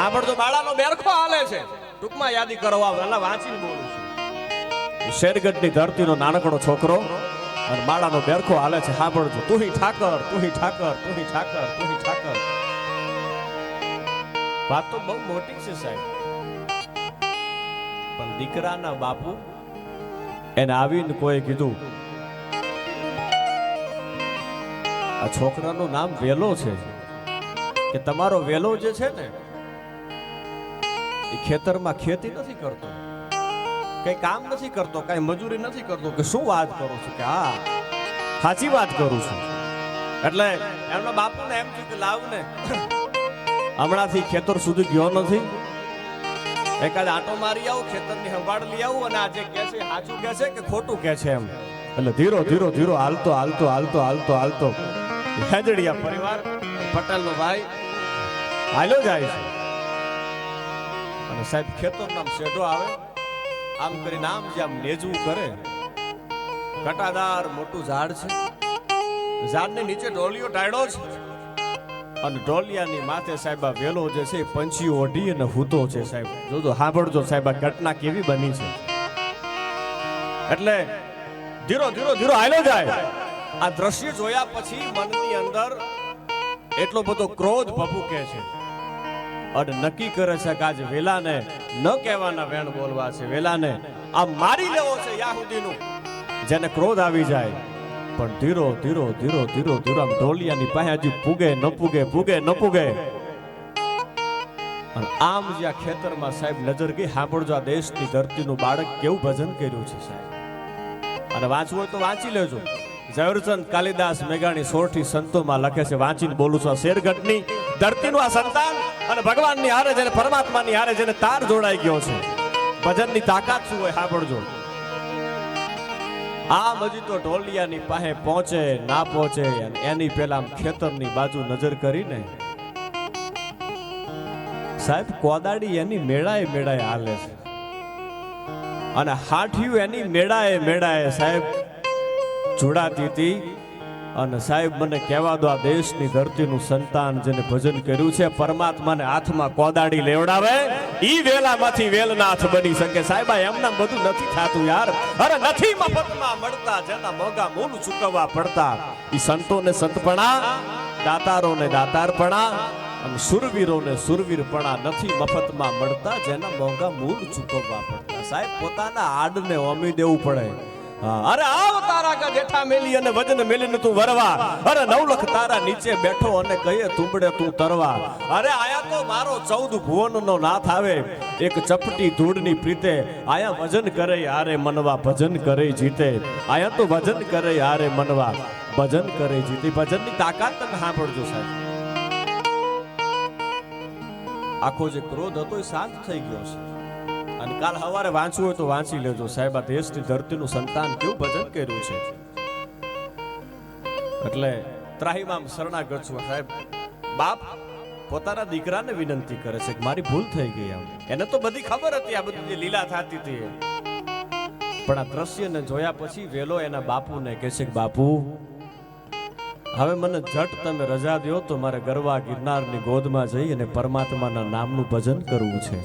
સાંભળજો, બાળાનો બેરખો હાલે છે. ટૂંકમાં યાદી કરવા વેલા વાંચીને બોલું છું. શેરગઢની ધરતીનો નાનકડો છોકરો અને બાળાનો બેરખો હાલે છે. સાંભળજો, તું હી ઠાકર, તું હી ઠાકર, તું હી ઠાકર, તું હી ઠાકર. વાત તો બહુ મોટી છે સાહેબ, પણ દીકરાના બાપુ એને આવીને કોઈ કીધું આ છોકરાનું નામ વેલો છે, કે તમારો વેલો જે છે ને એ ખેતરમાં ખેતી નથી કરતો, કઈ કામ નથી કરતો, કઈ મજૂરી નથી કરતો. કે શું વાત કરું છું? કે હા, સાચી વાત કરું છું. એટલે એમના બાપુને એમ થયું કે લાવ ને હમણાંથી ખેતર સુધી ગયો નથી, એકાદ આટો મારી આવું, ખેતરની સંભાળ લઈ આવું, અને આજે કે છે સાચું કે છે કે ખોટું કે છે એમ. એટલે ધીરો ધીરો ધીરો હાલતો હાલતો હાલતો હાલતો હાલતો હેજડિયા પરિવાર પટેલનો ભાઈ હાલ્યો જાય છે. અને સાહેબ ખેતરનો આમ શેઢો આવે, આમ કરીને આમ જે આમ નેજવું કરે, કટાદાર મોટું ઝાડ છે, ઝાડની નીચે ઢોલિયો ટાળ્યો છે, અને ઢોલિયાની માથે સાહેબ આ વેલો જે છે પંછી ઓઢી અને હૂતો છે. સાહેબ જોજો, સાંભળજો સાહેબ, આ ઘટના કેવી બની છે. એટલે ધીરો ધીરો ધીરો હાલ્યો જાય. આ દ્રશ્ય જોયા પછી મનની અંદર એટલો બધો ક્રોધ ભભૂકે છે, અને નક્કી કરે છે કે આજે વેલાને ન કહેવાના વેણ બોલવા છે, વેલાને આ મારી લેવો છે યાહુદીનું. જેને ક્રોધ આવી જાય, પણ ધીરો ધીરો ધીરો ધીરો ધીરો આમ ઢોલિયાની પાસે હજી પૂગે ન પૂગે, પૂગે ન પૂગે. અને આમ જ્યાં ખેતરમાં સાહેબ નજર ગઈ, સાંભળજો આ દેશની ધરતીનું બાળક કેવું ભજન કર્યું છે સાહેબ. અને વાંચવું હોય તો વાંચી લેજો. ઝવેરચંદ કાલિદાસ મેઘાણી સોરઠી સંતોમાં લખે છે, વાંચીને બોલું છું. શેરગઢની ધરતીનું આ સંતાન અને ભગવાનની હારે જેને, પરમાત્માની હારે જેને તાર જોડાઈ ગયો છે, ભજનની તાકાત શું હોય સાંભળજો. આમ હજી તો ઢોલિયાની પાસે પહોંચે ના પહોંચે, એની પેલા ખેતરની બાજુ નજર કરીને સાહેબ કોદાડી એની મેળાએ મેળાએ હાલે છે, અને હાઠિયું એની મેળાએ મેળાએ સાહેબ જોડાતી હતી. અને સાહેબ મને કહેવા દો, આ દેશની ધરતીનું સંતાન જેને ભજન કર્યું છે, પરમાત્માને હાથમાં કોદાડી લેવડાવે, ઈ વેલામાંથી વેલનાથ બની શકે. સાહેબ એમના બધું નથી થતું યાર. અરે નથી મફતમાં મળતા, જેના મોંઘા મૂળ ચૂકવવા પડતા. ઈ સંતોને સંતપણા, દાતારોને દાતારપણા, અને સુરવીરોને સુરવીરપણા નથી મફતમાં મળતા, જેના મોંઘા મૂળ ચૂકવવા પડતા. સાહેબ પોતાના આડને ઓમી દેવું પડે. અરે આવ તારા કા જેઠા મેલી અને વજન મેલીને તું વરવા, અરે 9 લખ તારા નીચે બેઠો અને કહીએ તુંબડે તું તરવા. અરે આયા તો મારો 14 ભુવનનો નાથ આવે, એક ચપટી ધૂળની પ્રીતે, આયા વજન કરે હારે મનવા, ભજન કરે જીતે. આયા તો વજન કરે હારે મનવા, ભજન કરે જીતે. ભજનની તાકાત તમે સાંભળજો સાહેબ. આખો જે ક્રોધ હતો એ શાંત થઈ ગયો છે. અને કાલ સવારે વાંચવું હોય તો વાંચી લેજો સાહેબ, આ દેશની ધરતીનું સંતાન કેવું ભજન કર્યું છે. એટલે ત્રાહિમામ શરણાગત છું સાહેબ. બાપ પોતાના દીકરાને વિનંતી કરે છે કે મારી ભૂલ થઈ ગઈ. એને તો બધી ખબર હતી આ બધી જે લીલા થતી હતી, પણ આ દ્રશ્યને જોયા પછી વેલો એના બાપુને કહે છે કે બાપુ હવે મને જટ તમે રજા દો તો મારે ગરવા ગિરનારની ગોદમાં જઈ અને પરમાત્માના નામનું ભજન કરવું છે.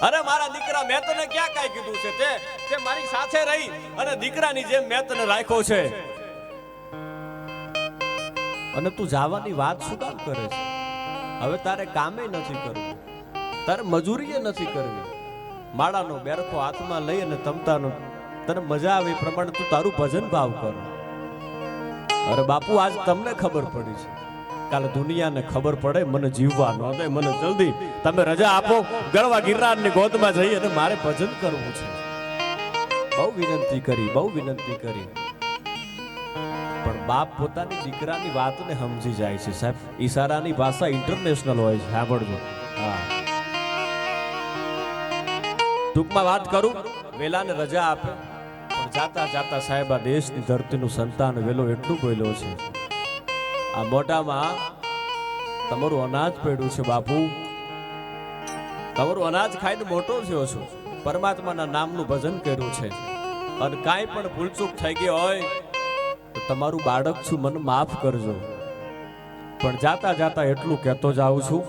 અરે મારા દીકરા, મેં તને ક્યાં કાંઈ કીધું છે? તે મારી સાથે રહી અને દીકરાની જેમ મેં તને રાખ્યો છે, અને તું જવાની વાત શું કામ કરે છે? હવે તારે કામે નથી કરવું, તારે મજૂરીએ નથી કરવી. માળાનો બેરખો હાથમાં લઈ અને તમતાનો તને મજા આવે એ પ્રમાણે તું તારું ભજન ભાવ કર. અરે બાપુ, આજ તમને ખબર પડી છે, કાલે દુનિયાને ખબર પડે. મને જીવવા ન દે, મને જલ્દી તમે રજા આપો, ગરવા ગિરનારની ગોદમાં જઈ અને મારે ભજન કરવું છે. બહુ વિનંતી કરી, બહુ વિનંતી કરી, પણ બાપ પોતાની દીકરાની વાતને સમજી જાય છે સાહેબ. ઈશારાની ભાષા ઇન્ટરનેશનલ હોય છે, સાંભળજો. હા, ટૂંકમાં વાત કરું, વેલાને રજા આપે, પણ જાતા જાતા સાહેબ આ દેશની ધરતીનું સંતાન વેલો એટલું બોલ્યો છે, આ મોઢામાં તમારું અનાજ પડ્યું છે બાપુ, તમારું અનાજ ખાઈને મોટો થયો છું, પરમાત્માના નામનું ભજન કર્યું છે, અને કાંઈ પણ ભૂલચૂક થઈ ગઈ હોય તો તમારું બાળક છું, મને માફ કરજો. પણ જાતા જાતા એટલું કહેતો જાઉં છું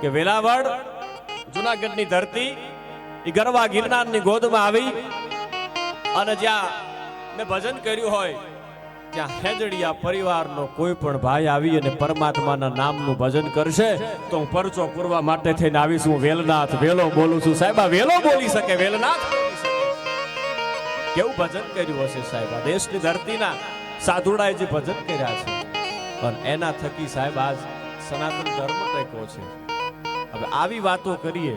કે વેલાવળ જુનાગઢની ધરતી એ ગરવા ગિરનારની ગોદમાં આવી અને જ્યાં મેં ભજન કર્યું હોય ત્યાં હેજડિયા પરિવારનો કોઈ પણ ભાઈ આવી અને પરમાત્માના નામનું ભજન કરશે તો હું પરચો પૂરવા માટે થઈને આવીશ. હું વેલનાથ વેલો બોલું છું સાહેબ. આ વેલો બોલી શકે, વેલનાથ બોલી શકે. કેવું ભજન કર્યું હશે સાહેબ. આ દેશની ધરતીના સાધુડાએ જે ભજન કર્યા છે અને એના થકી સાહેબ આજ સનાતન ધર્મ ટેકો છે. હવે આવી વાતો કરીએ